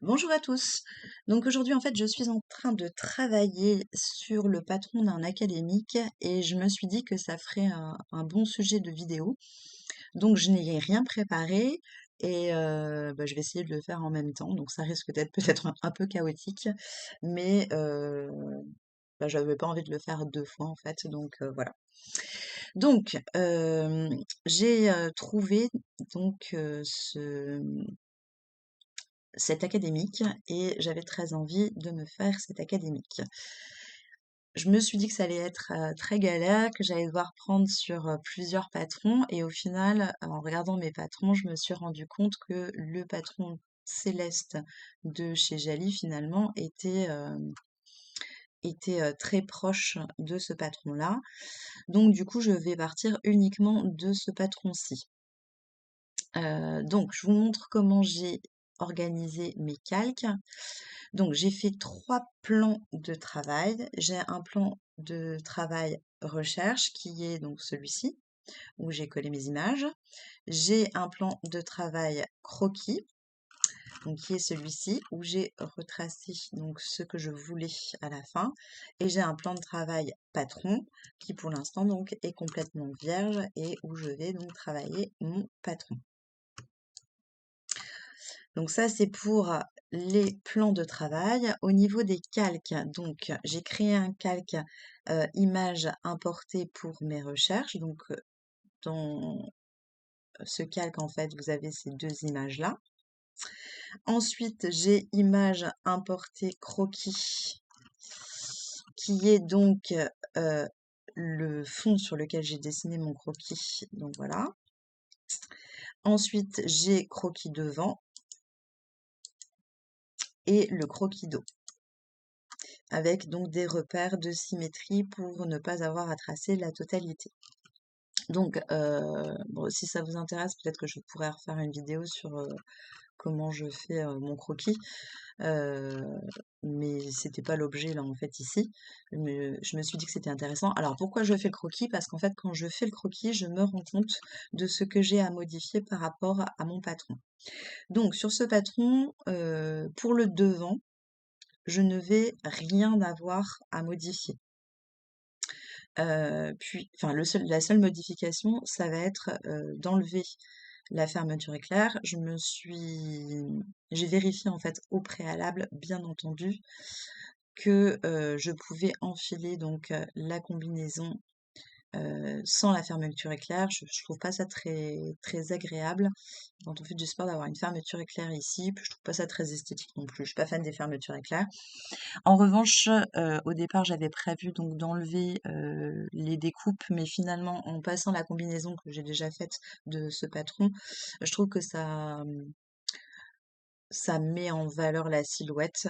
Bonjour à tous. Donc aujourd'hui, en fait, je suis en train de travailler sur le patron d'un académique et je me suis dit que ça ferait un bon sujet de vidéo. Donc je n'ai rien préparé et je vais essayer de le faire en même temps. Donc ça risque d'être peut-être un peu chaotique, mais j'avais pas envie de le faire deux fois en fait. Donc voilà. Donc j'ai trouvé donc cet académique et j'avais très envie de me faire cet académique. Je me suis dit que ça allait être très galère, que j'allais devoir prendre sur plusieurs patrons et au final, en regardant mes patrons, je me suis rendu compte que le patron Céleste de chez Jali finalement était très proche de ce patron-là. Donc du coup, je vais partir uniquement de ce patron-ci. Donc je vous montre comment j'ai organisé mes calques. Donc, j'ai fait 3 plans de travail. J'ai un plan de travail recherche qui est donc celui-ci, où j'ai collé mes images. J'ai un plan de travail croquis, donc qui est celui-ci, où j'ai retracé donc ce que je voulais à la fin. Et j'ai un plan de travail patron, qui pour l'instant donc est complètement vierge et où je vais donc travailler mon patron. Donc ça, c'est pour les plans de travail. Au niveau des calques, donc j'ai créé un calque image importée pour mes recherches. Donc dans ce calque, en fait, vous avez ces deux images-là. Ensuite, j'ai image importée croquis, qui est donc le fond sur lequel j'ai dessiné mon croquis. Donc voilà. Ensuite, j'ai croquis devant et le croquis dos, avec donc des repères de symétrie pour ne pas avoir à tracer la totalité. Donc, bon, si ça vous intéresse, peut-être que je pourrais refaire une vidéo sur comment je fais mon croquis, mais c'était pas l'objet là en fait ici. Mais je me suis dit que c'était intéressant. Alors pourquoi je fais le croquis? Parce qu'en fait, quand je fais le croquis, je me rends compte de ce que j'ai à modifier par rapport à mon patron. Donc, sur ce patron, pour le devant, je ne vais rien avoir à modifier. Enfin, la seule modification, ça va être d'enlever la fermeture éclair. J'ai vérifié en fait au préalable, bien entendu, que je pouvais enfiler donc la combinaison sans la fermeture éclair. Je trouve pas ça très, très agréable quand on fait du sport d'avoir une fermeture éclair ici. Puis je trouve pas ça très esthétique non plus. Je suis pas fan des fermetures éclair. En revanche, au départ, j'avais prévu donc d'enlever les découpes, mais finalement, en passant la combinaison que j'ai déjà faite de ce patron, je trouve que ça met en valeur la silhouette,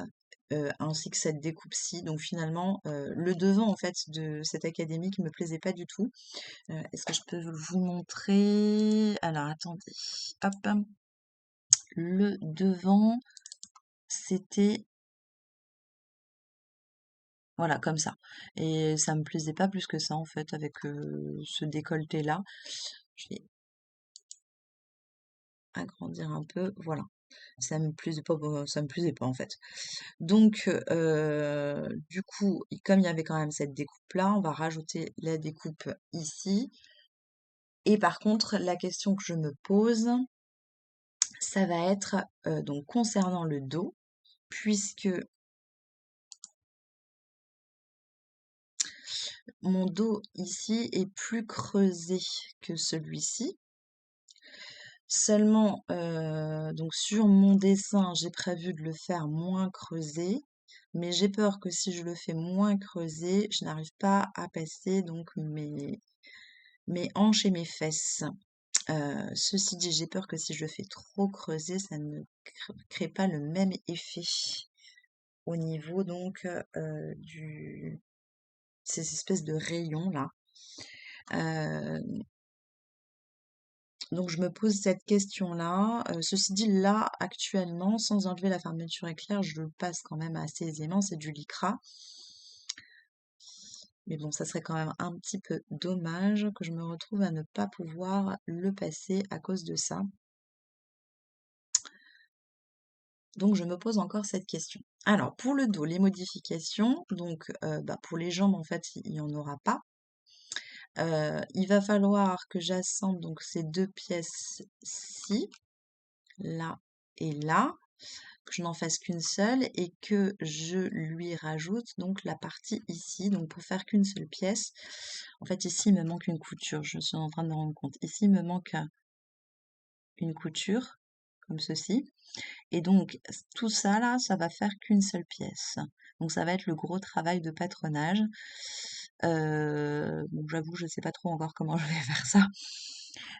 ainsi que cette découpe-ci. Donc finalement, le devant en fait de cette académie qui me plaisait pas du tout. Est-ce que je peux vous montrer? Alors attendez, hop, le devant, c'était voilà, comme ça. Et ça me plaisait pas plus que ça, en fait, avec ce décolleté-là. Je vais agrandir un peu, voilà. Ça me plaisait pas, en fait. Donc, du coup, comme il y avait quand même cette découpe-là, on va rajouter la découpe ici. Et par contre, la question que je me pose, ça va être, donc, concernant le dos, puisque mon dos ici est plus creusé que celui-ci. Seulement, donc sur mon dessin, j'ai prévu de le faire moins creusé, mais j'ai peur que si je le fais moins creusé, je n'arrive pas à passer donc mes hanches et mes fesses. Ceci dit, j'ai peur que si je le fais trop creuser, ça ne crée pas le même effet au niveau donc du ces espèces de rayons là. Donc je me pose cette question-là. Ceci dit, là, actuellement, sans enlever la fermeture éclair, je le passe quand même assez aisément, c'est du lycra. Mais bon, ça serait quand même un petit peu dommage que je me retrouve à ne pas pouvoir le passer à cause de ça. Donc je me pose encore cette question. Alors pour le dos, les modifications, donc pour les jambes en fait il n'y en aura pas. Il va falloir que j'assemble donc ces deux pièces-ci, là et là, que je n'en fasse qu'une seule et que je lui rajoute donc la partie ici. Donc pour faire qu'une seule pièce, en fait ici il me manque une couture, je suis en train de me rendre compte. Ici il me manque une couture, comme ceci. Et donc tout ça là, ça va faire qu'une seule pièce. Donc ça va être le gros travail de patronage. Bon, j'avoue, je sais pas trop encore comment je vais faire ça,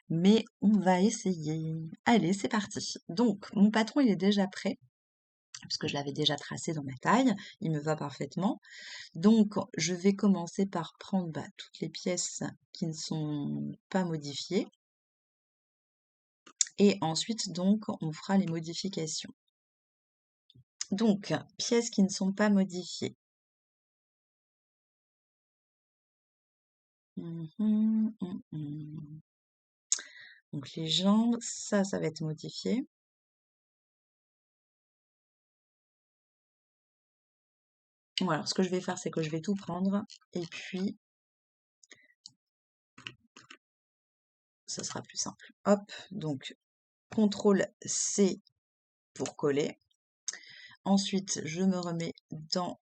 mais on va essayer. Allez, c'est parti. Donc mon patron il est déjà prêt, puisque je l'avais déjà tracé dans ma taille, il me va parfaitement. Donc je vais commencer par prendre toutes les pièces qui ne sont pas modifiées. Et ensuite, donc, on fera les modifications. Donc, pièces qui ne sont pas modifiées. Donc, les jambes, ça va être modifié. Bon, alors, ce que je vais faire, c'est que je vais tout prendre. Et puis, ça sera plus simple. Hop, donc, CTRL C pour coller. Ensuite, je me remets dans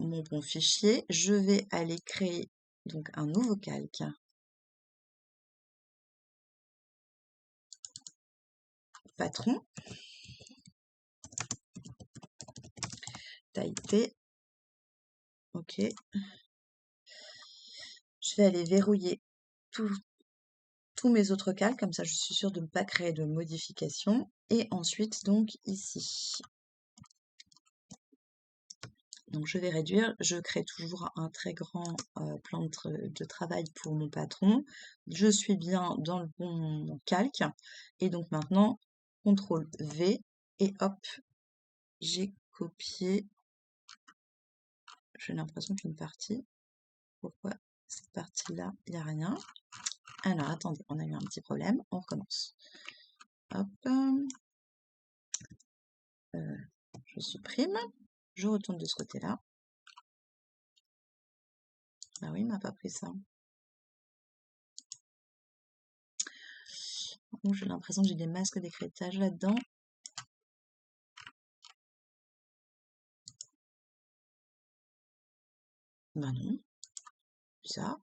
mon bon fichier. Je vais aller créer donc un nouveau calque. Patron. Taille T. Ok. Je vais aller verrouiller tous mes autres calques, comme ça je suis sûre de ne pas créer de modifications. Et ensuite, donc ici. Donc je vais réduire, je crée toujours un très grand plan de travail pour mon patron. Je suis bien dans le bon calque. Et donc maintenant, CTRL V et hop, j'ai copié. J'ai l'impression qu'une partie. Pourquoi cette partie-là, il n'y a rien? Alors attendez, on a eu un petit problème, on recommence. Hop, je supprime, je retourne de ce côté-là. Ah oui, il m'a pas pris ça. J'ai l'impression que j'ai des masques d'écrêtage là-dedans. Ben non, ça.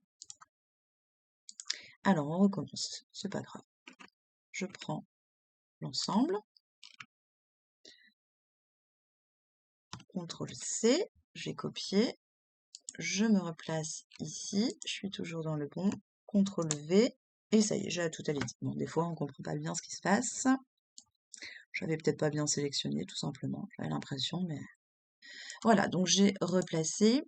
Alors on recommence, c'est pas grave. Je prends l'ensemble, CTRL C, j'ai copié, je me replace ici, je suis toujours dans le bon, CTRL V, et ça y est, j'ai la totalité. Bon, des fois on comprend pas bien ce qui se passe. J'avais peut-être pas bien sélectionné, tout simplement, j'avais l'impression, mais... Voilà, donc j'ai replacé.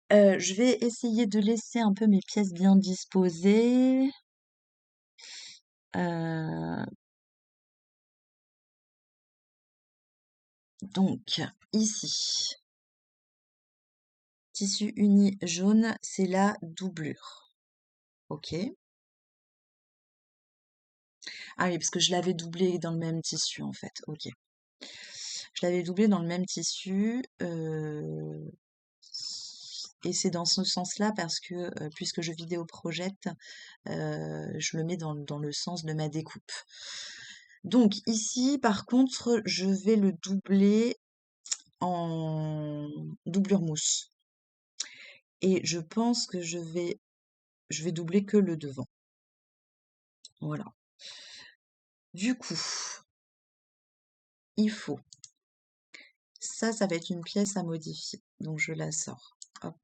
Je vais essayer de laisser un peu mes pièces bien disposées. Donc, ici, tissu uni jaune, c'est la doublure. Ok. Ah oui, parce que je l'avais doublé dans le même tissu, en fait. Ok. Je l'avais doublé dans le même tissu. Et c'est dans ce sens-là parce que, puisque je vidéo projette, je le mets dans le sens de ma découpe. Donc ici, par contre, je vais le doubler en doublure mousse. Et je pense que je vais doubler que le devant. Voilà. Du coup, il faut... Ça va être une pièce à modifier. Donc je la sors. Hop.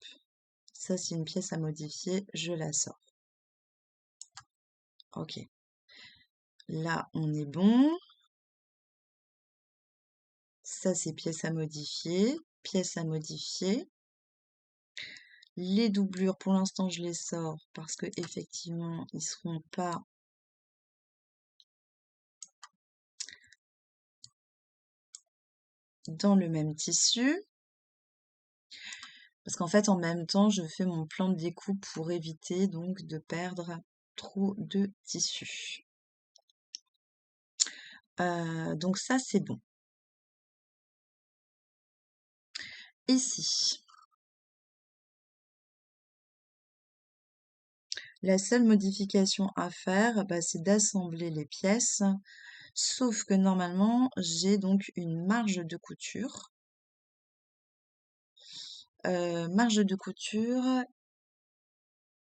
Ça, c'est une pièce à modifier. Je la sors. Ok. Là, on est bon. Ça, c'est pièce à modifier. Pièce à modifier. Les doublures, pour l'instant, je les sors parce que effectivement, ils seront pas dans le même tissu. Parce qu'en fait, en même temps, je fais mon plan de découpe pour éviter donc de perdre trop de tissu. Donc ça, c'est bon. Ici, la seule modification à faire, bah, c'est d'assembler les pièces, sauf que normalement, j'ai donc une marge de couture. Marge de couture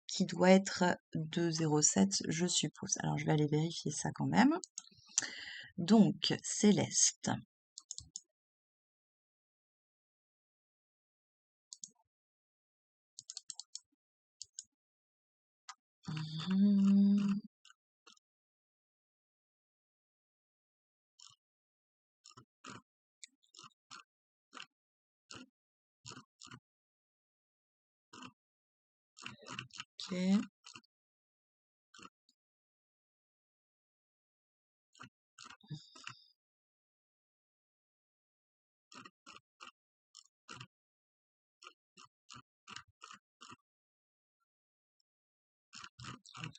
qui doit être de 0,7, je suppose. Alors, je vais aller vérifier ça quand même. Donc, Céleste. Mhm. Ok.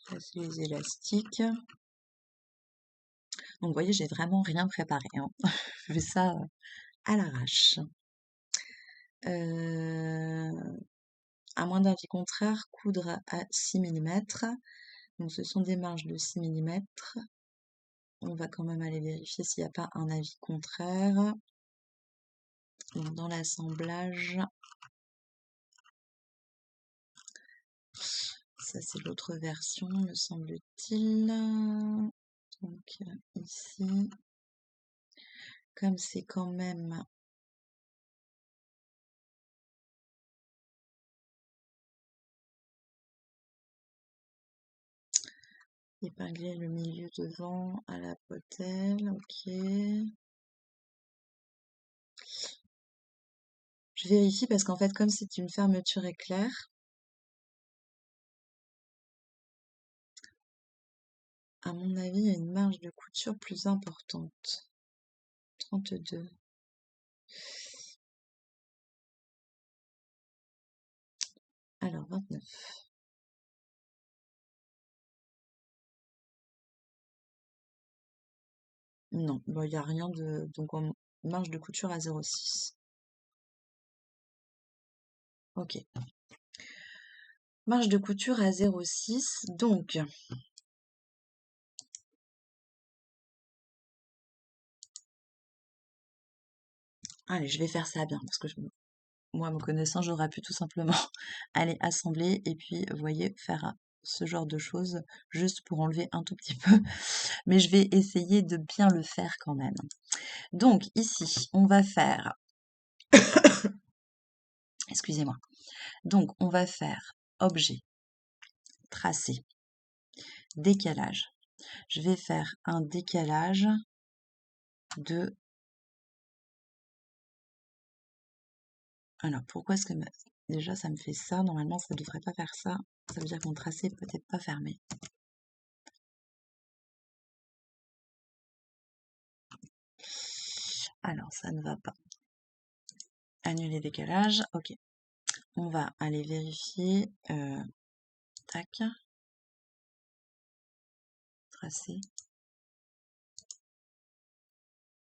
Ça, c'est les élastiques. Donc, vous voyez, j'ai vraiment rien préparé, hein. Je fais ça à l'arrache. À moins d'avis contraire, coudre à 6 mm. Donc, ce sont des marges de 6 mm. On va quand même aller vérifier s'il n'y a pas un avis contraire. Donc, dans l'assemblage, ça c'est l'autre version, me semble-t-il. Donc, ici, comme c'est quand même épingler le milieu devant à la potelle, ok. Je vérifie parce qu'en fait, comme c'est une fermeture éclair, à mon avis, il y a une marge de couture plus importante. 32. Alors, 29. Non, bon, il n'y a rien de... Donc, en marge de couture à 0,6. Ok. Marge de couture à 0,6. Donc, allez, je vais faire ça bien parce que moi, me connaissant, j'aurais pu tout simplement aller assembler et puis, vous voyez, faire ce genre de choses juste pour enlever un tout petit peu. Mais je vais essayer de bien le faire quand même. Donc, ici, on va faire... Excusez-moi. Donc, on va faire objet, tracé, décalage. Je vais faire un décalage de... Alors, pourquoi est-ce que... Déjà, ça me fait ça. Normalement, ça ne devrait pas faire ça. Ça veut dire que mon tracé est peut-être pas fermé. Alors, ça ne va pas. Annuler décalage. Ok. On va aller vérifier. Tac. Tracé.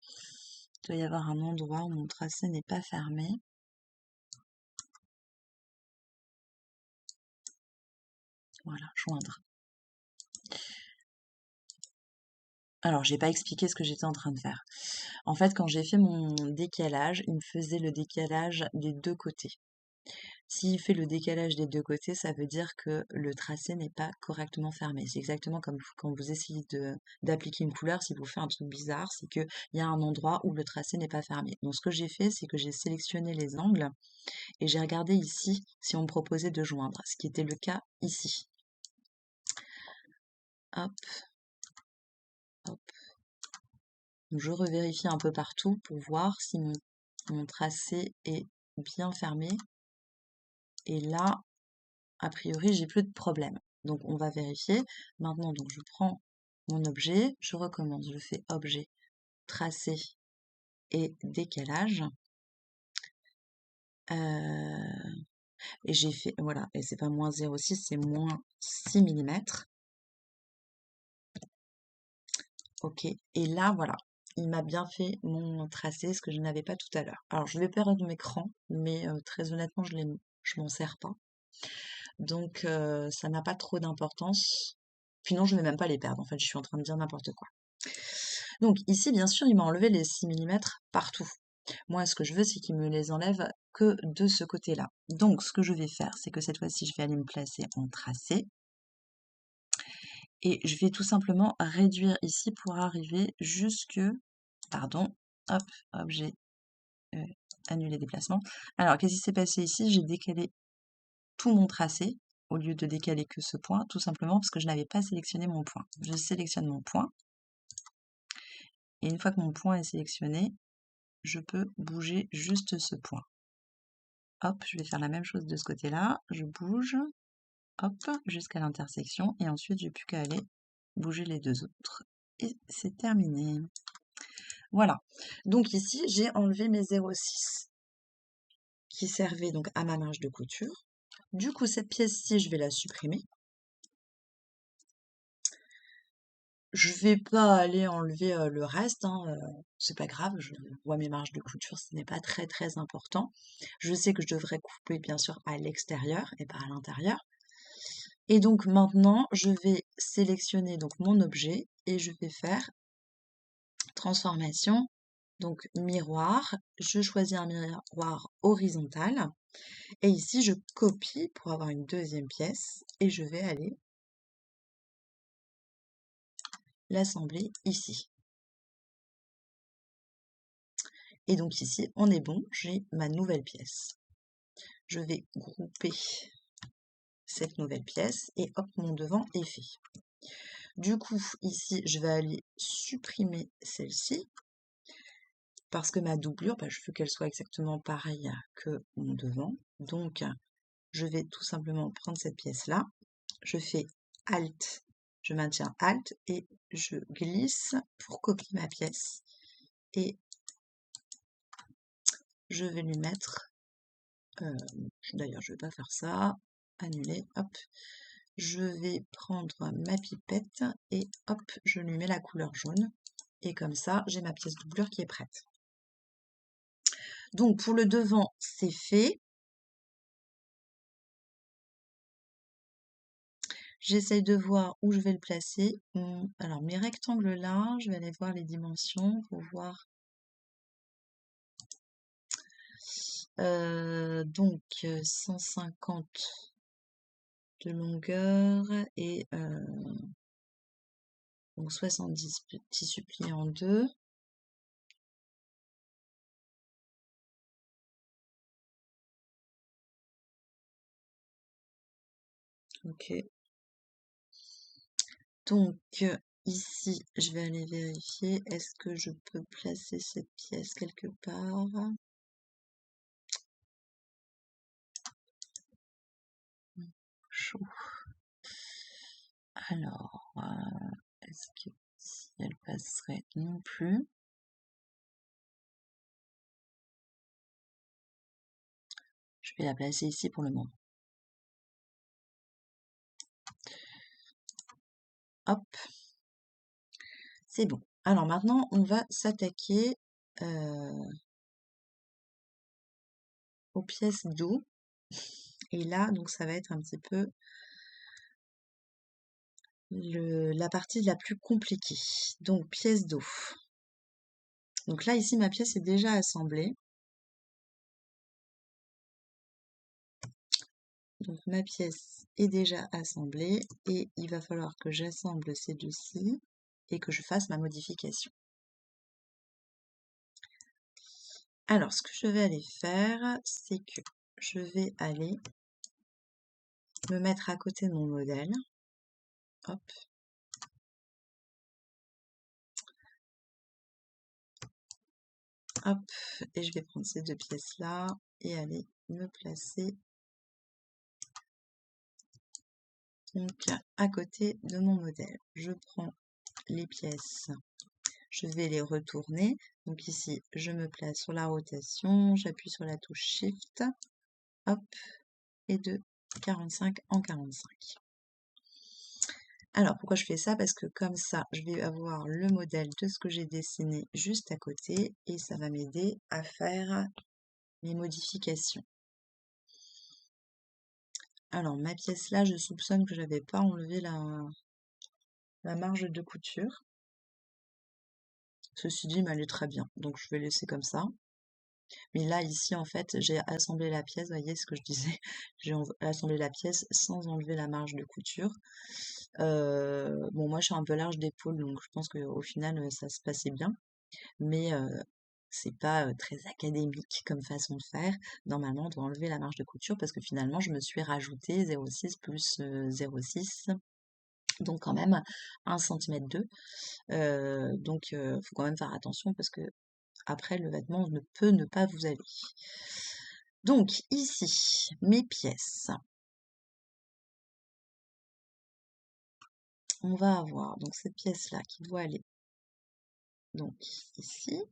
Il doit y avoir un endroit où mon tracé n'est pas fermé. Voilà, joindre. Alors, j'ai pas expliqué ce que j'étais en train de faire. En fait, quand j'ai fait mon décalage, il me faisait le décalage des deux côtés. S'il fait le décalage des deux côtés, ça veut dire que le tracé n'est pas correctement fermé. C'est exactement comme quand vous essayez d'appliquer une couleur, si vous faites un truc bizarre, c'est qu'il y a un endroit où le tracé n'est pas fermé. Donc ce que j'ai fait, c'est que j'ai sélectionné les angles et j'ai regardé ici si on me proposait de joindre, ce qui était le cas ici. Hop, hop. Donc je revérifie un peu partout pour voir si mon tracé est bien fermé. Et là, a priori, j'ai plus de problème. Donc, on va vérifier. Maintenant, donc, je prends mon objet, je recommence. Je fais objet, tracé et décalage. Et j'ai fait, voilà, et c'est pas moins 0,6, c'est moins 6 mm. OK. Et là, voilà, il m'a bien fait mon tracé, ce que je n'avais pas tout à l'heure. Alors, je vais perdre mes crans, mais très honnêtement, je m'en sers pas. Donc, ça n'a pas trop d'importance. Puis non, je ne vais même pas les perdre. En fait, je suis en train de dire n'importe quoi. Donc ici, bien sûr, il m'a enlevé les 6 millimètres partout. Moi, ce que je veux, c'est qu'il me les enlève que de ce côté-là. Donc, ce que je vais faire, c'est que cette fois-ci, je vais aller me placer en tracé. Et je vais tout simplement réduire ici pour arriver jusque... Pardon, hop, objet, annuler déplacement. Alors, qu'est-ce qui s'est passé ici? J'ai décalé tout mon tracé au lieu de décaler que ce point, tout simplement parce que je n'avais pas sélectionné mon point. Je sélectionne mon point. Et une fois que mon point est sélectionné, je peux bouger juste ce point. Hop, je vais faire la même chose de ce côté-là. Je bouge, hop, jusqu'à l'intersection. Et ensuite, j'ai plus qu'à aller bouger les deux autres. Et c'est terminé. Voilà. Donc ici, j'ai enlevé mes 0,6 qui servaient donc à ma marge de couture. Du coup, cette pièce-ci, je vais la supprimer. Je vais pas aller enlever le reste, hein, c'est pas grave, je vois mes marges de couture, ce n'est pas très très important. Je sais que je devrais couper bien sûr à l'extérieur et pas à l'intérieur. Et donc maintenant, je vais sélectionner donc mon objet et je vais faire transformation, donc miroir. Je choisis un miroir horizontal et ici je copie pour avoir une deuxième pièce et je vais aller l'assembler ici. Et donc ici, on est bon, j'ai ma nouvelle pièce. Je vais grouper cette nouvelle pièce et hop, mon devant est fait. Du coup, ici, je vais aller supprimer celle-ci parce que ma doublure, je veux qu'elle soit exactement pareille que mon devant. Donc, je vais tout simplement prendre cette pièce-là. Je fais Alt, je maintiens Alt et je glisse pour copier ma pièce. Et je vais lui mettre... D'ailleurs, je ne vais pas faire ça. Annuler, hop. Je vais prendre ma pipette et hop, je lui mets la couleur jaune. Et comme ça, j'ai ma pièce doublure qui est prête. Donc, pour le devant, c'est fait. J'essaye de voir où je vais le placer. Alors, mes rectangles là, je vais aller voir les dimensions pour voir. Donc, 150 de longueur et donc 70 petits suppliés en deux. Ok. Donc, ici, je vais aller vérifier. Est-ce que je peux placer cette pièce quelque part? Chaud. Alors, est-ce que si elle passerait non plus? Je vais la placer ici pour le moment. Hop. C'est bon. Alors maintenant, on va s'attaquer aux pièces d'eau. Et là, donc ça va être un petit peu la partie la plus compliquée. Donc, pièce d'eau. Donc là, ici, ma pièce est déjà assemblée. Donc ma pièce est déjà assemblée et il va falloir que j'assemble ces deux-ci et que je fasse ma modification. Alors, ce que je vais aller faire, c'est que je vais aller me mettre à côté de mon modèle. Hop. Hop. Et je vais prendre ces deux pièces-là et aller me placer donc à côté de mon modèle. Je prends les pièces, je vais les retourner. Donc ici, je me place sur la rotation, j'appuie sur la touche Shift, hop, et de 45 en 45. Alors, pourquoi je fais ça? Parce que comme ça, je vais avoir le modèle de ce que j'ai dessiné juste à côté et ça va m'aider à faire mes modifications. Alors, ma pièce là, je soupçonne que j'avais pas enlevé la marge de couture. Ceci dit, elle est très bien, donc je vais laisser comme ça. Mais là, ici, en fait, j'ai assemblé la pièce, vous voyez ce que je disais, j'ai assemblé la pièce sans enlever la marge de couture. Bon, moi, je suis un peu large d'épaule, donc je pense qu'au final, ça se passait bien. Mais c'est pas très académique comme façon de faire. Normalement, on doit enlever la marge de couture parce que finalement, je me suis rajouté 0,6 plus 0,6. Donc quand même 1 cm 2. Donc faut quand même faire attention parce que après le vêtement ne peut ne pas vous aller. Donc ici, mes pièces. On va avoir donc cette pièce-là qui doit aller donc ici.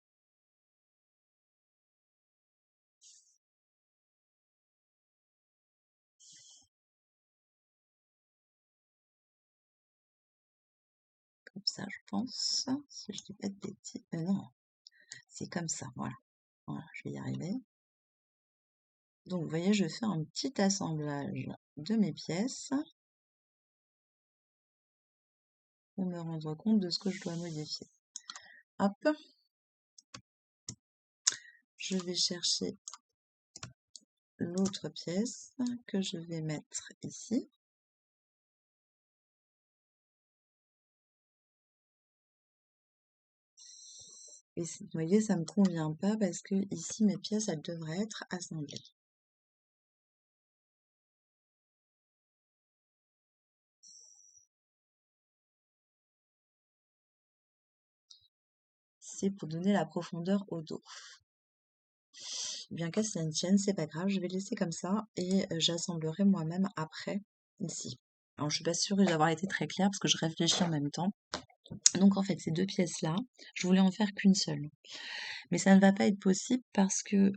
Comme ça, je pense. Si je dis pas de bêtises. Non, c'est comme ça, voilà. Voilà, je vais y arriver. Donc, vous voyez, je fais un petit assemblage de mes pièces pour me rendre compte de ce que je dois modifier. Hop. Je vais chercher l'autre pièce que je vais mettre ici. Et vous voyez, ça ne me convient pas parce que ici, mes pièces, elles devraient être assemblées. C'est pour donner la profondeur au dos. Bien qu'à cela ne tienne, c'est pas grave, je vais laisser comme ça et j'assemblerai moi-même après ici. Alors je suis pas sûre d'avoir été très claire parce que je réfléchis en même temps. Donc en fait ces deux pièces-là, je voulais en faire qu'une seule. Mais ça ne va pas être possible parce que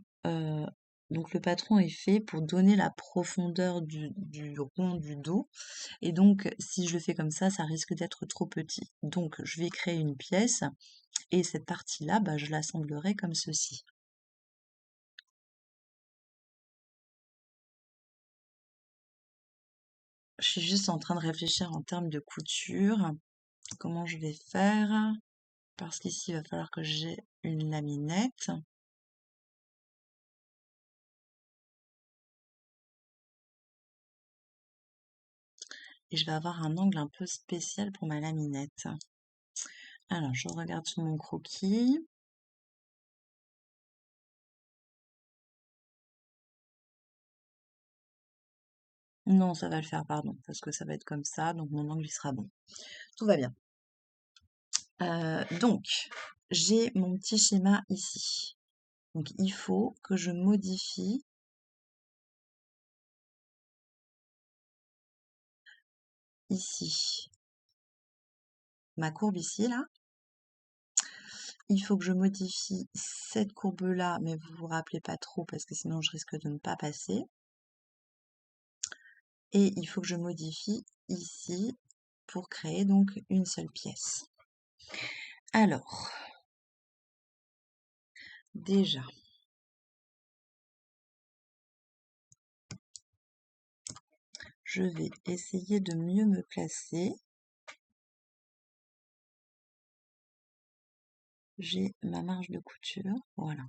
donc le patron est fait pour donner la profondeur du rond du dos. Et donc si je le fais comme ça risque d'être trop petit. Donc je vais créer une pièce et cette partie-là, bah, je l'assemblerai comme ceci. Je suis juste en train de réfléchir en termes de couture. Comment je vais faire? Parce qu'ici, il va falloir que j'ai une laminette. Et je vais avoir un angle un peu spécial pour ma laminette. Alors, je regarde sur mon croquis. Non, ça va le faire, pardon, parce que ça va être comme ça, donc mon angle il sera bon. Tout va bien. Donc, j'ai mon petit schéma ici. Donc, il faut que je modifie ici ma courbe ici, là. Il faut que je modifie cette courbe-là, mais vous vous rappelez pas trop parce que sinon je risque de ne pas passer. Et il faut que je modifie ici pour créer donc une seule pièce. Alors, déjà, je vais essayer de mieux me placer. J'ai ma marge de couture, voilà,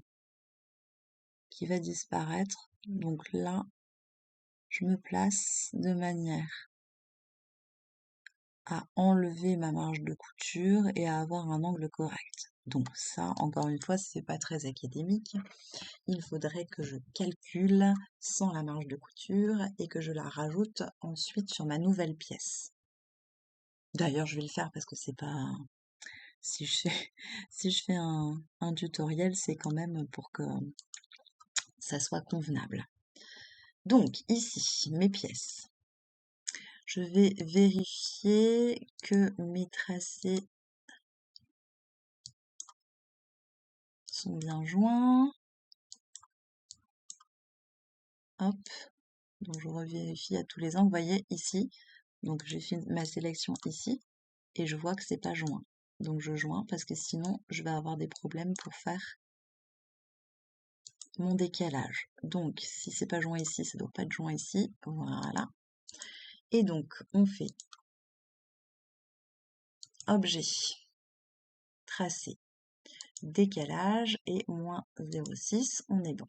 qui va disparaître. Donc là, je me place de manière à enlever ma marge de couture et à avoir un angle correct. Donc ça, encore une fois, c'est pas très académique. Il faudrait que je calcule sans la marge de couture et que je la rajoute ensuite sur ma nouvelle pièce. D'ailleurs, je vais le faire parce que c'est pas... Si je fais, si je fais un tutoriel, c'est quand même pour que ça soit convenable. Donc, ici, mes pièces. Je vais vérifier que mes tracés sont bien joints. Hop. Donc, je revérifie à tous les angles. Vous voyez, ici, Donc j'ai fait ma sélection ici et je vois que c'est pas joint. Donc je joins parce que sinon je vais avoir des problèmes pour faire mon décalage. Donc si c'est pas joint ici, ça doit pas être joint ici. Voilà. Et donc on fait objet, tracé, décalage et moins 0,6, on est bon.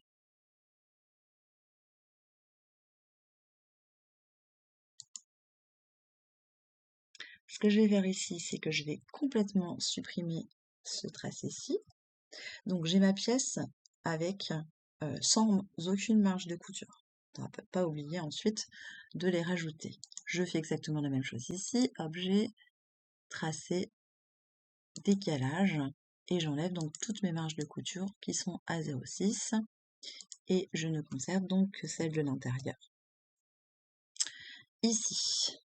Ce que je vais faire ici, c'est que je vais complètement supprimer ce tracé-ci. Donc j'ai ma pièce avec sans aucune marge de couture. On ne va pas oublier ensuite de les rajouter. Je fais exactement la même chose ici, objet, tracé, décalage, et j'enlève donc toutes mes marges de couture qui sont à 0,6 et je ne conserve donc que celle de l'intérieur. Ici,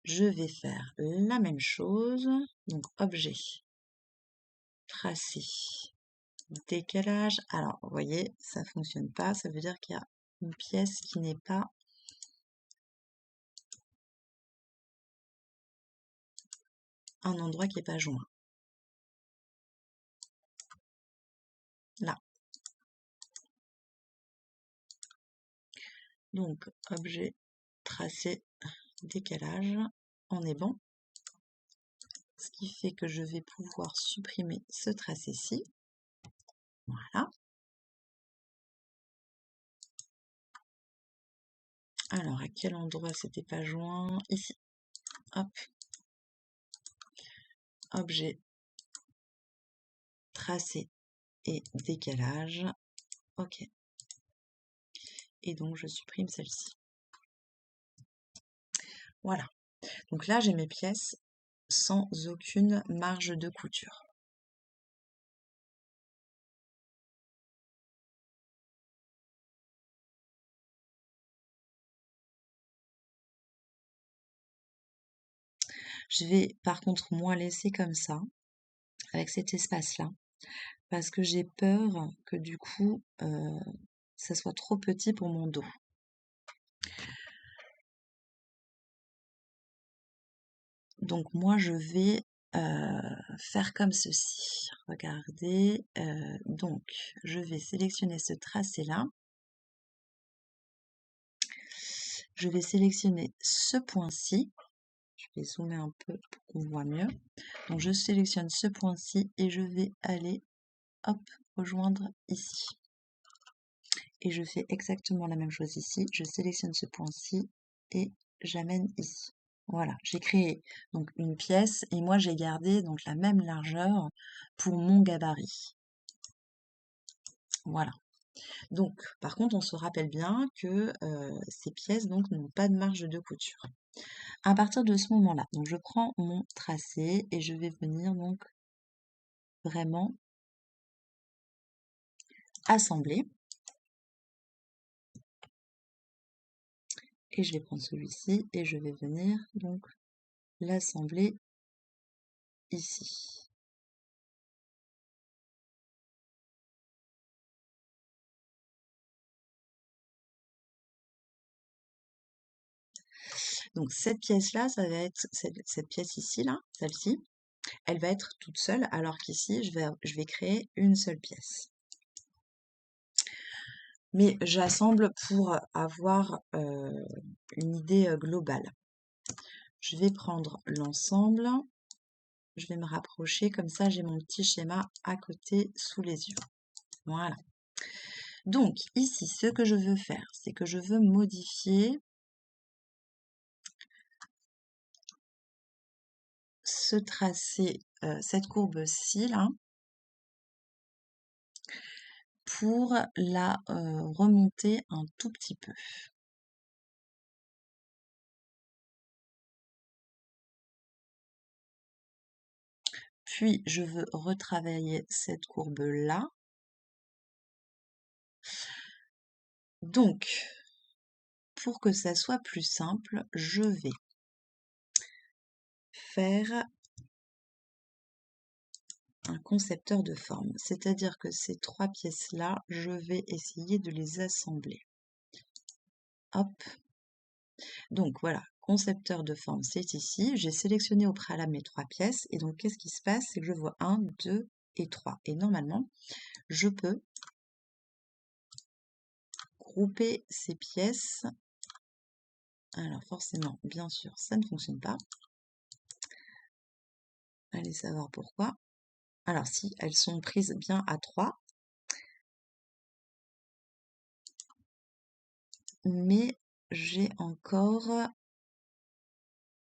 je vais faire la même chose, donc objet, tracé, décalage. Alors, vous voyez, ça fonctionne pas, ça veut dire qu'il y a une pièce qui n'est pas un endroit qui n'est pas joint. Là. Donc, objet, tracé, décalage, on est bon. Ce qui fait que je vais pouvoir supprimer ce tracé-ci. Voilà. Alors, à quel endroit c'était pas joint? Ici. Hop. Objet, tracé et décalage. OK. Et donc, je supprime celle-ci. Voilà. Donc là, j'ai mes pièces sans aucune marge de couture. Je vais par contre moi laisser comme ça, avec cet espace-là, parce que j'ai peur que du coup, ça soit trop petit pour mon dos. Donc moi, je vais faire comme ceci. Regardez, donc je vais sélectionner ce tracé-là. Je vais sélectionner ce point-ci. Je vais zoomer un peu pour qu'on voit mieux. Donc je sélectionne ce point-ci et je vais aller, hop, rejoindre ici. Et je fais exactement la même chose ici. Je sélectionne ce point-ci et j'amène ici. Voilà, j'ai créé donc une pièce et moi j'ai gardé donc la même largeur pour mon gabarit. Voilà. Donc, par contre, on se rappelle bien que ces pièces donc n'ont pas de marge de couture. À partir de ce moment-là, donc je prends mon tracé et je vais venir donc vraiment assembler. Et je vais prendre celui-ci et je vais venir donc l'assembler ici. Donc cette pièce-là, ça va être cette pièce ici, là, celle-ci, elle va être toute seule, alors qu'ici, je vais créer une seule pièce. Mais j'assemble pour avoir une idée globale. Je vais prendre l'ensemble, je vais me rapprocher, comme ça j'ai mon petit schéma à côté sous les yeux. Voilà. Donc ici, ce que je veux faire, c'est que je veux modifier ce tracé, cette courbe-ci, là, pour la remonter un tout petit peu. Puis, je veux retravailler cette courbe-là. Donc, pour que ça soit plus simple, je vais faire un concepteur de forme. C'est-à-dire que ces trois pièces-là, je vais essayer de les assembler. Hop. Donc voilà, concepteur de forme, c'est ici. J'ai sélectionné au préalable mes 3 pièces. Et donc, qu'est-ce qui se passe? C'est que je vois 1, 2 et 3. Et normalement, je peux grouper ces pièces. Alors forcément, bien sûr, ça ne fonctionne pas. Allez savoir pourquoi. Alors si, elles sont prises bien à 3. Mais j'ai encore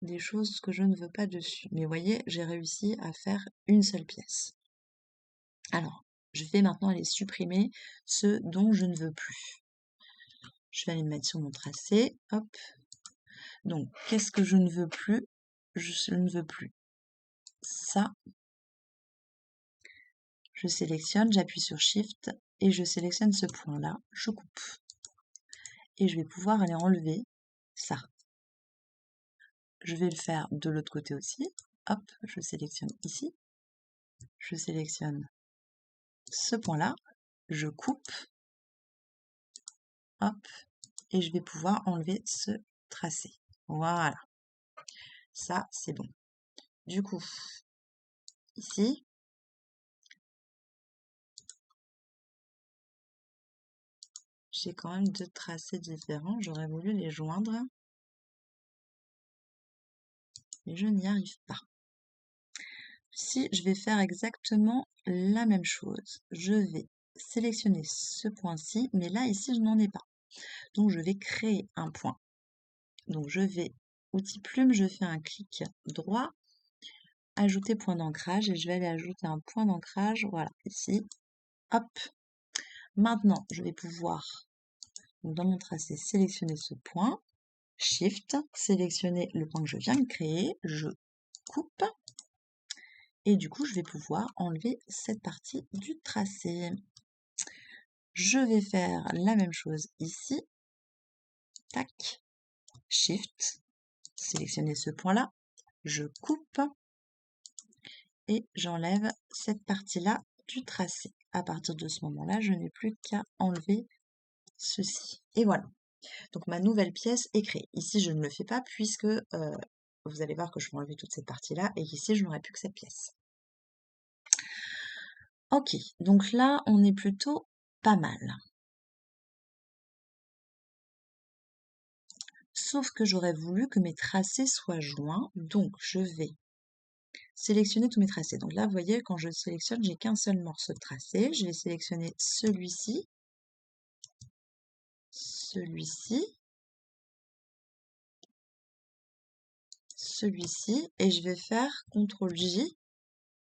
des choses que je ne veux pas dessus. Mais vous voyez, j'ai réussi à faire une seule pièce. Alors, je vais maintenant aller supprimer ceux dont je ne veux plus. Je vais aller me mettre sur mon tracé. Hop. Donc, qu'est-ce que je ne veux plus? Je ne veux plus ça. Je sélectionne, j'appuie sur Shift et je sélectionne ce point-là. Je coupe. Et je vais pouvoir aller enlever ça. Je vais le faire de l'autre côté aussi. Hop, je sélectionne ici. Je sélectionne ce point-là. Je coupe. Hop. Et je vais pouvoir enlever ce tracé. Voilà. Ça, c'est bon. Du coup, ici, j'ai quand même 2 tracés différents. J'aurais voulu les joindre. Mais je n'y arrive pas. Si je vais faire exactement la même chose, je vais sélectionner ce point-ci, mais là, ici, je n'en ai pas. Donc, je vais créer un point. Donc, je vais, outil plume, je fais un clic droit, ajouter point d'ancrage, et je vais aller ajouter un point d'ancrage, voilà, ici. Hop. Maintenant, je vais pouvoir, dans mon tracé, sélectionner ce point, Shift, sélectionner le point que je viens de créer, je coupe, et du coup, je vais pouvoir enlever cette partie du tracé. Je vais faire la même chose ici. Tac. Shift. Sélectionner ce point-là. Je coupe. Et j'enlève cette partie-là du tracé. À partir de ce moment-là, je n'ai plus qu'à enlever ceci. Et voilà. Donc ma nouvelle pièce est créée. Ici, je ne le fais pas puisque vous allez voir que je vais enlever toute cette partie-là. Et ici, je n'aurai plus que cette pièce. Ok, donc là, on est plutôt pas mal. Sauf que j'aurais voulu que mes tracés soient joints, donc je vais sélectionner tous mes tracés. Donc là, vous voyez, quand je sélectionne, j'ai qu'un seul morceau de tracé. Je vais sélectionner celui-ci, celui-ci, celui-ci, et je vais faire CTRL-J,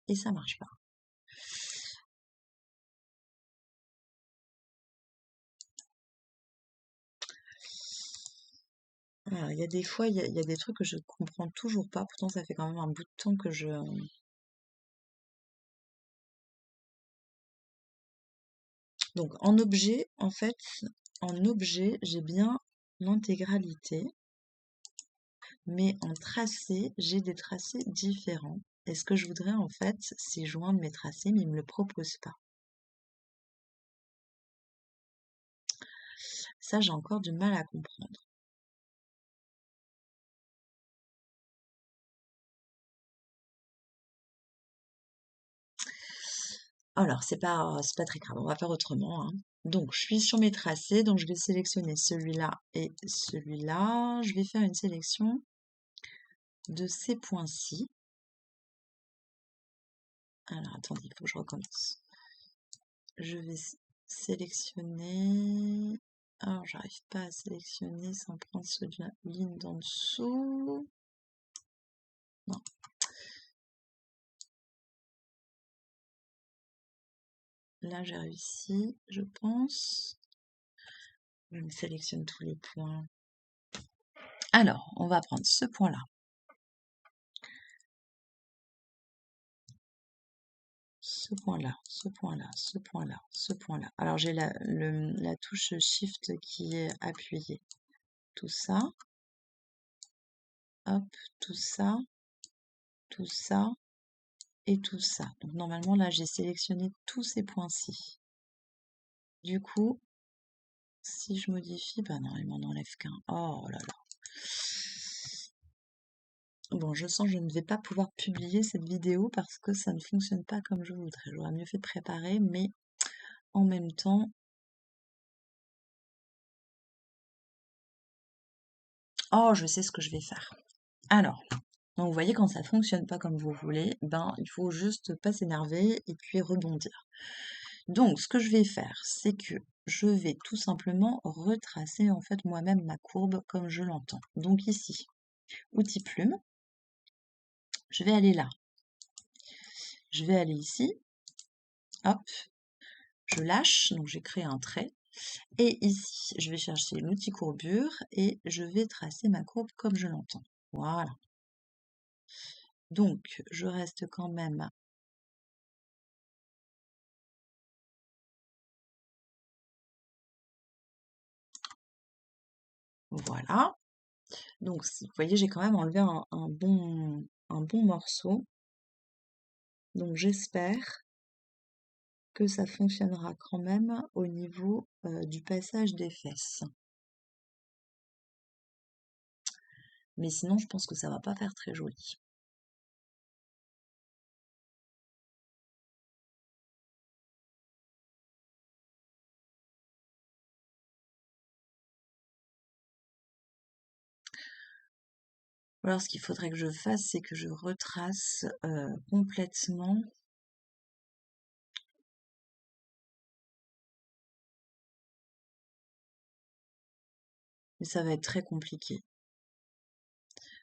et ça marche pas. Alors, il y a des fois, il y a des trucs que je ne comprends toujours pas. Pourtant, ça fait quand même un bout de temps que je... Donc, en objet, en fait, en objet, j'ai bien l'intégralité. Mais en tracé, j'ai des tracés différents. Et ce que je voudrais, en fait, c'est joindre mes tracés, mais ils ne me le proposent pas. Ça, j'ai encore du mal à comprendre. Alors, c'est pas très grave, on va faire autrement, hein. Donc, je suis sur mes tracés, donc je vais sélectionner celui-là et celui-là. Je vais faire une sélection de ces points-ci. Alors, attendez, il faut que je recommence. Je vais sélectionner... Alors, j'arrive pas à sélectionner sans prendre cette ligne d'en dessous. Non. Là, j'ai réussi, je pense. Je me sélectionne tous les points. Alors, on va prendre ce point-là. Ce point-là, ce point-là, ce point-là, ce point-là. Alors, j'ai la touche Shift qui est appuyée. Tout ça. Hop, tout ça. Tout ça. Et tout ça. Donc, normalement, là, j'ai sélectionné tous ces points-ci. Du coup, si je modifie, bah non, il m'en enlève qu'un. Oh là là. Bon, je sens que je ne vais pas pouvoir publier cette vidéo parce que ça ne fonctionne pas comme je voudrais. J'aurais mieux fait de préparer, mais en même temps... Oh, je sais ce que je vais faire. Alors, donc vous voyez, quand ça fonctionne pas comme vous voulez, ben il faut juste pas s'énerver et puis rebondir. Donc, ce que je vais faire, c'est que je vais tout simplement retracer en fait moi-même ma courbe comme je l'entends. Donc ici, outil plume, je vais aller là. Je vais aller ici, hop, je lâche, donc j'ai créé un trait. Et ici, je vais chercher l'outil courbure et je vais tracer ma courbe comme je l'entends. Voilà. Donc, je reste quand même... Voilà. Donc, vous voyez, j'ai quand même enlevé un bon morceau. Donc, j'espère que ça fonctionnera quand même au niveau du passage des fesses. Mais sinon, je pense que ça va pas faire très joli. Alors, ce qu'il faudrait que je fasse, c'est que je retrace complètement. Mais ça va être très compliqué.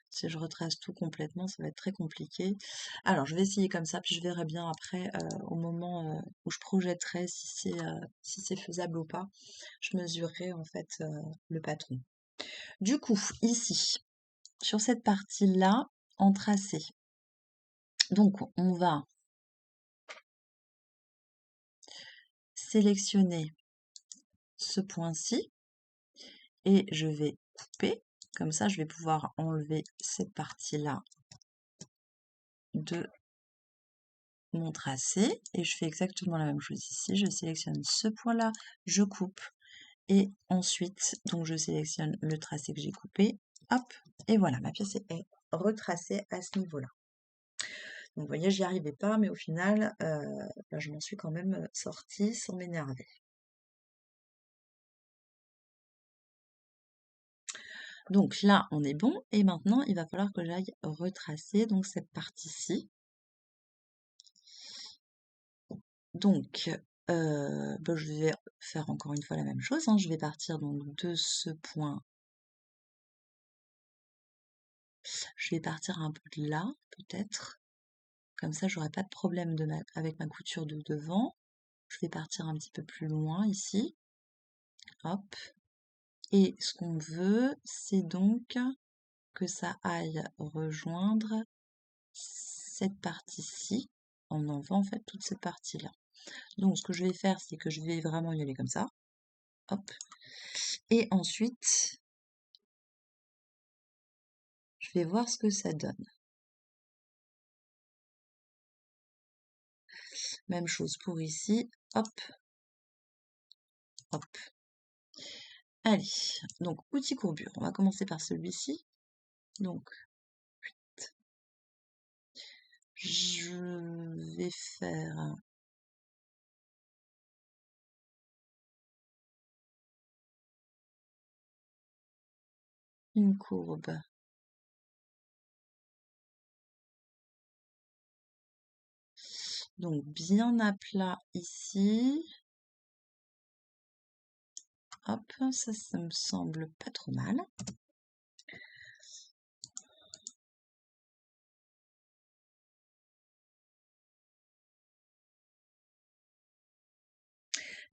Si je retrace tout complètement, ça va être très compliqué. Alors, je vais essayer comme ça, puis je verrai bien après, au moment où je projetterai si c'est faisable ou pas. Je mesurerai en fait le patron. Du coup, ici, sur cette partie-là, en tracé. Donc, on va sélectionner ce point-ci et je vais couper. Comme ça, je vais pouvoir enlever cette partie-là de mon tracé et je fais exactement la même chose ici. Je sélectionne ce point-là, je coupe et ensuite, donc je sélectionne le tracé que j'ai coupé. Hop, et voilà, ma pièce est retracée à ce niveau-là. Donc, vous voyez, j'y arrivais pas, mais au final, ben, je m'en suis quand même sortie sans m'énerver. Donc là, on est bon. Et maintenant, il va falloir que j'aille retracer donc cette partie-ci. Donc, ben, je vais faire encore une fois la même chose, hein. Je vais partir donc de ce point. Je vais partir un peu de là, peut-être. Comme ça, j'aurai pas de problème avec ma couture de devant. Je vais partir un petit peu plus loin ici. Hop. Et ce qu'on veut, c'est donc que ça aille rejoindre cette partie-ci, en enlevant en fait toute cette partie-là. Donc ce que je vais faire, c'est que je vais vraiment y aller comme ça. Hop. Et ensuite, je vais voir ce que ça donne. Même chose pour ici. Hop. Hop. Allez, donc outil courbure. On va commencer par celui-ci. Donc, je vais faire une courbe. Donc bien à plat ici. Hop, ça me semble pas trop mal.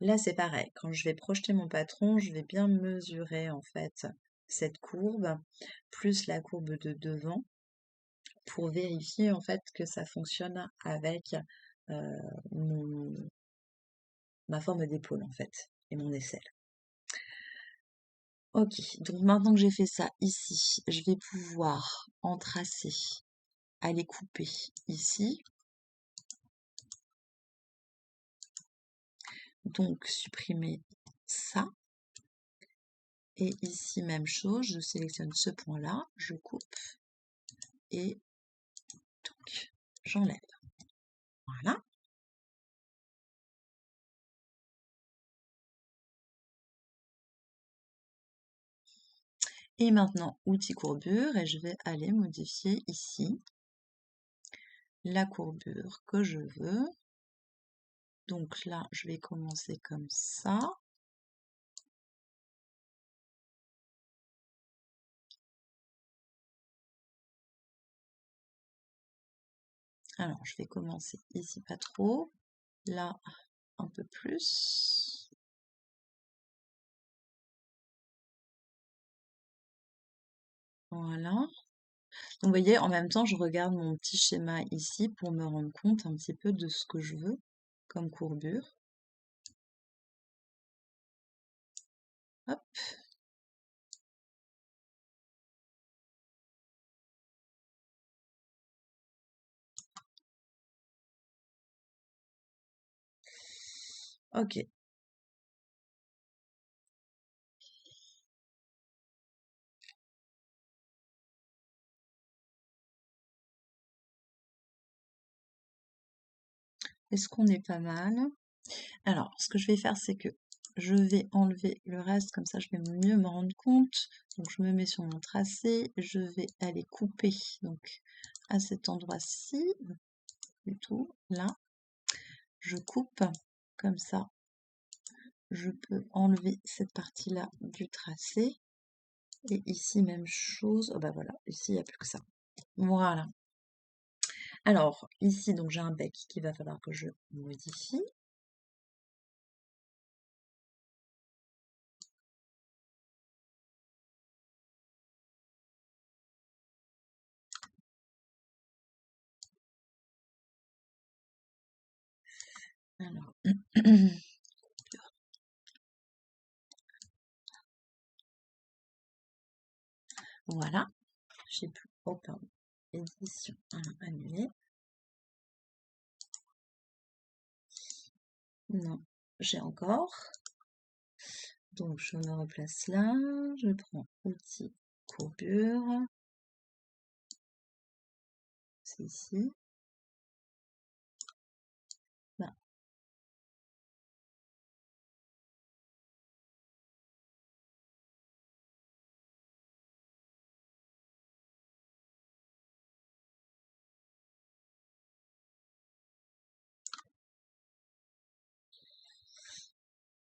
Là, c'est pareil. Quand je vais projeter mon patron, je vais bien mesurer en fait cette courbe plus la courbe de devant pour vérifier en fait que ça fonctionne avec euh, ma forme d'épaule en fait et mon aisselle. Ok, donc maintenant que j'ai fait ça ici, je vais pouvoir en tracer, aller couper ici. Donc supprimer ça. Et ici, même chose, je sélectionne ce point-là, je coupe et donc, j'enlève. Voilà. Et maintenant, outil courbure, et je vais aller modifier ici la courbure que je veux. Donc là, je vais commencer comme ça. Alors, je vais commencer ici pas trop, là un peu plus. Voilà. Donc, vous voyez, en même temps, je regarde mon petit schéma ici pour me rendre compte un petit peu de ce que je veux comme courbure. Hop. Ok. Est-ce qu'on est pas mal? Alors, ce que je vais faire, c'est que je vais enlever le reste, comme ça je vais mieux me rendre compte. Donc je me mets sur mon tracé, je vais aller couper donc à cet endroit-ci, plutôt là. Je coupe, comme ça je peux enlever cette partie-là du tracé. Et ici, même chose. Oh bah voilà, ici il n'y a plus que ça. Voilà. Alors, ici, donc j'ai un bec qu'il va falloir que je modifie. Alors, voilà. J'ai plus. Oh, pardon. Édition. Alors, annuler. Non, j'ai encore. Donc, je me replace là. Je prends outil courbure. C'est ici. Là.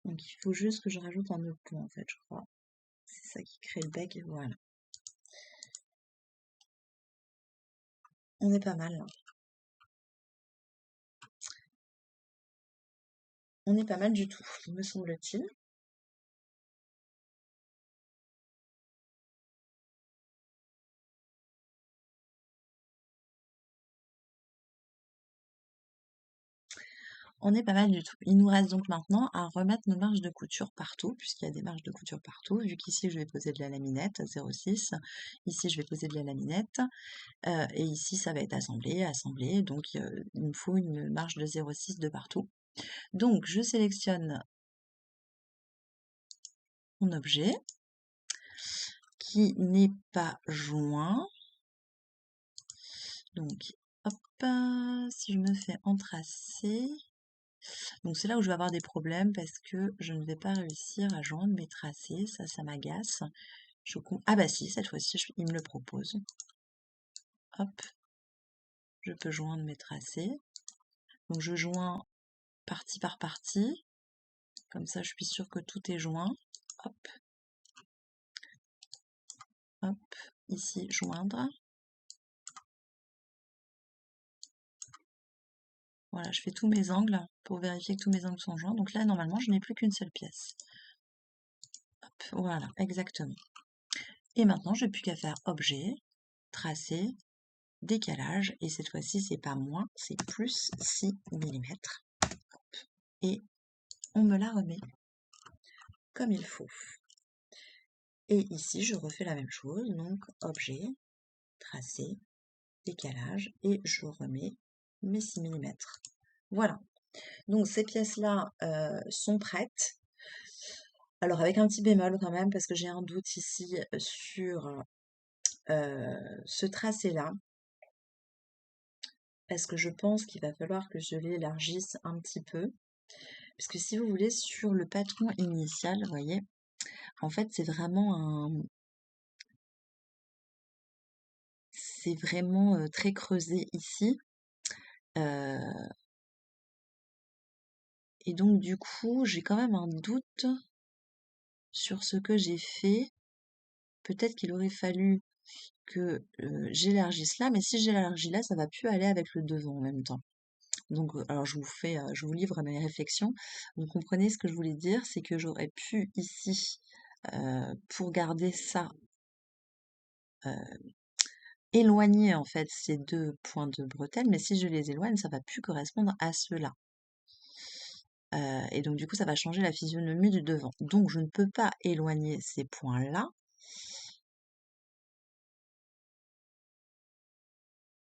Donc, il faut juste que je rajoute un autre point, en fait, je crois. C'est ça qui crée le bec. Voilà. On est pas mal, là. On est pas mal du tout, me semble-t-il. On est pas mal du tout. Il nous reste donc maintenant à remettre nos marges de couture partout, puisqu'il y a des marges de couture partout, vu qu'ici je vais poser de la laminette à 0,6, ici je vais poser de la laminette, et ici ça va être assemblé, donc il me faut une marge de 0,6 de partout. Donc je sélectionne mon objet, qui n'est pas joint, donc hop, si je me fais entracer, donc c'est là où je vais avoir des problèmes parce que je ne vais pas réussir à joindre mes tracés, ça m'agace. Ah bah si, cette fois-ci, il me le propose. Hop, je peux joindre mes tracés. Donc je joins partie par partie, comme ça je suis sûre que tout est joint. Hop, hop, ici joindre. Voilà, je fais tous mes angles pour vérifier que tous mes angles sont joints. Donc là, normalement, je n'ai plus qu'une seule pièce. Hop, voilà, exactement. Et maintenant, je n'ai plus qu'à faire objet, tracé, décalage, et cette fois-ci, c'est pas moins, c'est plus 6 mm. Et on me la remet comme il faut. Et ici, je refais la même chose, donc objet, tracé, décalage, et je remets mes 6 mm. Voilà. Donc ces pièces-là sont prêtes. Alors avec un petit bémol quand même, parce que j'ai un doute ici sur ce tracé-là, parce que je pense qu'il va falloir que je l'élargisse un petit peu. Parce que si vous voulez, sur le patron initial, vous voyez, en fait, c'est vraiment très creusé ici. Euh, et donc, du coup, j'ai quand même un doute sur ce que j'ai fait. Peut-être qu'il aurait fallu que j'élargisse là, mais si j'élargis là, ça va plus aller avec le devant en même temps. Donc, alors je vous livre mes réflexions. Vous comprenez ce que je voulais dire, c'est que j'aurais pu ici, pour garder ça, euh, éloigner en fait ces deux points de bretelle, mais si je les éloigne, ça va plus correspondre à ceux-là. Et donc du coup, ça va changer la physionomie du devant. Donc je ne peux pas éloigner ces points-là.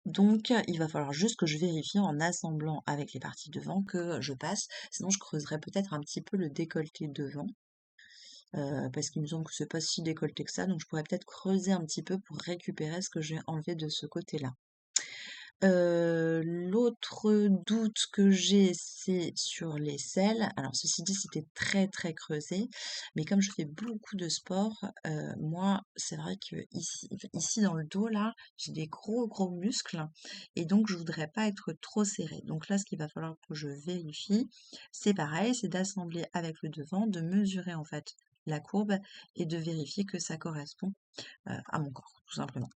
Donc il va falloir juste que je vérifie en assemblant avec les parties devant que je passe. Sinon, je creuserai peut-être un petit peu le décolleté devant. Parce qu'il me semble que c'est pas si décolleté que ça, donc je pourrais peut-être creuser un petit peu pour récupérer ce que j'ai enlevé de ce côté-là. L'autre doute que j'ai, c'est sur les selles. Alors ceci dit, c'était très très creusé, mais comme je fais beaucoup de sport, moi, c'est vrai que ici dans le dos là, j'ai des gros muscles et donc je voudrais pas être trop serrée. Donc là, ce qu'il va falloir que je vérifie, c'est pareil, c'est d'assembler avec le devant, de mesurer en fait la courbe et de vérifier que ça correspond à mon corps, tout simplement.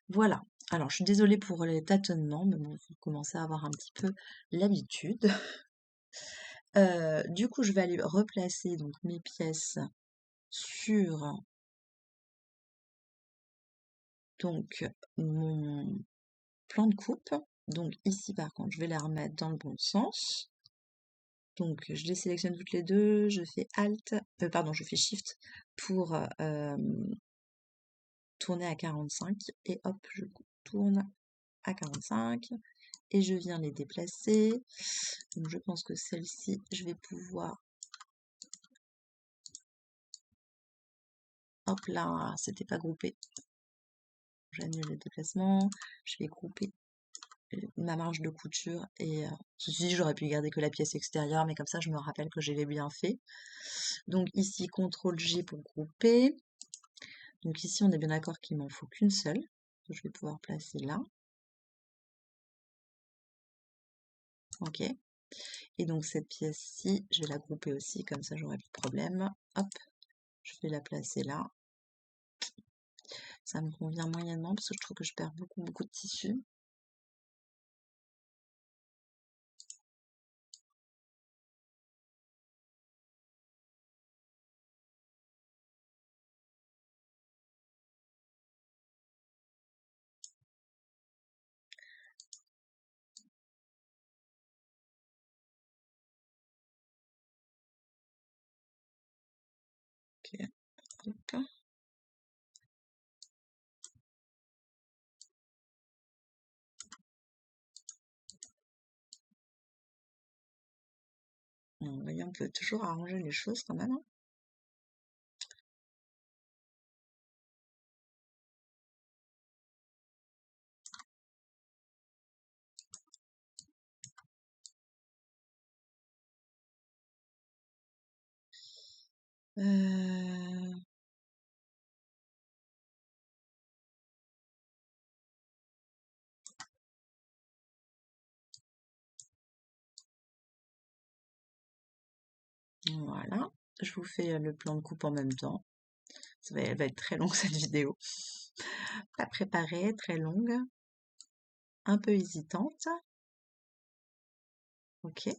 Voilà. Alors, je suis désolée pour les tâtonnements, mais bon, vous commencez à avoir un petit peu l'habitude. Du coup, je vais aller replacer donc mes pièces sur donc mon plan de coupe. Donc ici, par contre, je vais les remettre dans le bon sens. Donc, je les sélectionne toutes les deux. Je fais Alt, pardon, je fais Shift pour tourner à 45 et hop, je tourne à 45. Et je viens les déplacer. Donc je pense que celle-ci, je vais pouvoir... Hop là, c'était pas groupé. J'annule le déplacement. Je vais grouper ma marge de couture et ceci dit, j'aurais pu garder que la pièce extérieure, mais comme ça, je me rappelle que je l'ai bien fait. Donc ici, CTRL-G pour grouper. Donc ici, on est bien d'accord qu'il m'en faut qu'une seule. Que je vais pouvoir placer là. Ok. Et donc cette pièce-ci, je vais la grouper aussi, comme ça j'aurai plus de problème. Hop, je vais la placer là. Ça me convient moyennement parce que je trouve que je perds beaucoup de tissu. Ok, hop. Vous voyez, on peut toujours arranger les choses quand même, hein. Euh, Voilà, je vous fais le plan de coupe en même temps. Elle va être très longue cette vidéo. Pas préparée, très longue, un peu hésitante. Ok.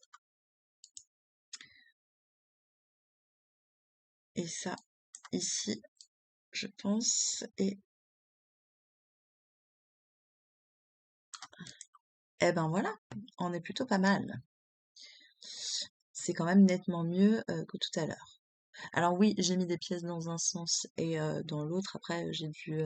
Et ça, ici, je pense, et eh ben voilà, on est plutôt pas mal. C'est quand même nettement mieux que tout à l'heure. Alors oui, j'ai mis des pièces dans un sens et dans l'autre. Après, j'ai dû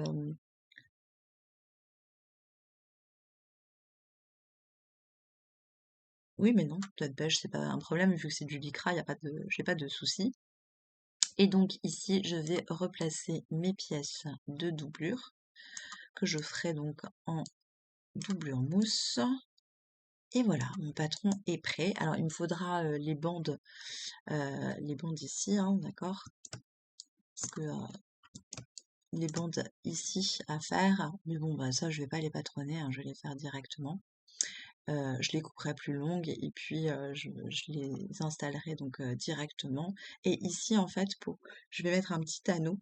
Oui, mais non, peut-être beige, c'est pas un problème, vu que c'est du lycra, j'ai pas de souci. Et donc ici, je vais replacer mes pièces de doublure, que je ferai donc en doublure mousse. Et voilà, mon patron est prêt. Alors, il me faudra les bandes ici, hein, d'accord? Parce que les bandes ici à faire, mais bon, bah ça, je vais pas les patronner, hein, je vais les faire directement. Je les couperai plus longues et puis je les installerai donc directement. Et ici, en fait, je vais mettre un petit anneau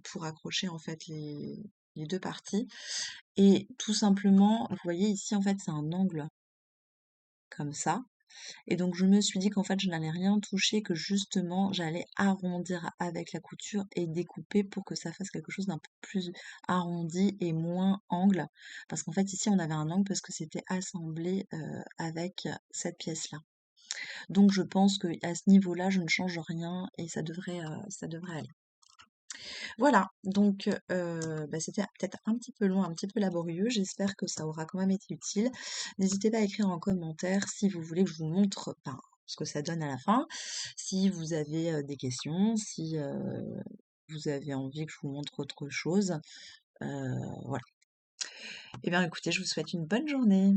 pour accrocher en fait les deux parties. Et tout simplement, vous voyez ici, en fait, c'est un angle comme ça. Et donc je me suis dit qu'en fait je n'allais rien toucher, que justement j'allais arrondir avec la couture et découper pour que ça fasse quelque chose d'un peu plus arrondi et moins angle. Parce qu'en fait ici on avait un angle parce que c'était assemblé avec cette pièce-là. Donc je pense qu'à ce niveau-là je ne change rien et ça devrait aller. Voilà, donc bah, c'était peut-être un petit peu long, un petit peu laborieux. J'espère que ça aura quand même été utile. N'hésitez pas à écrire en commentaire si vous voulez que je vous montre ce que ça donne à la fin. Si vous avez des questions, si vous avez envie que je vous montre autre chose. Voilà. Eh bien écoutez, je vous souhaite une bonne journée.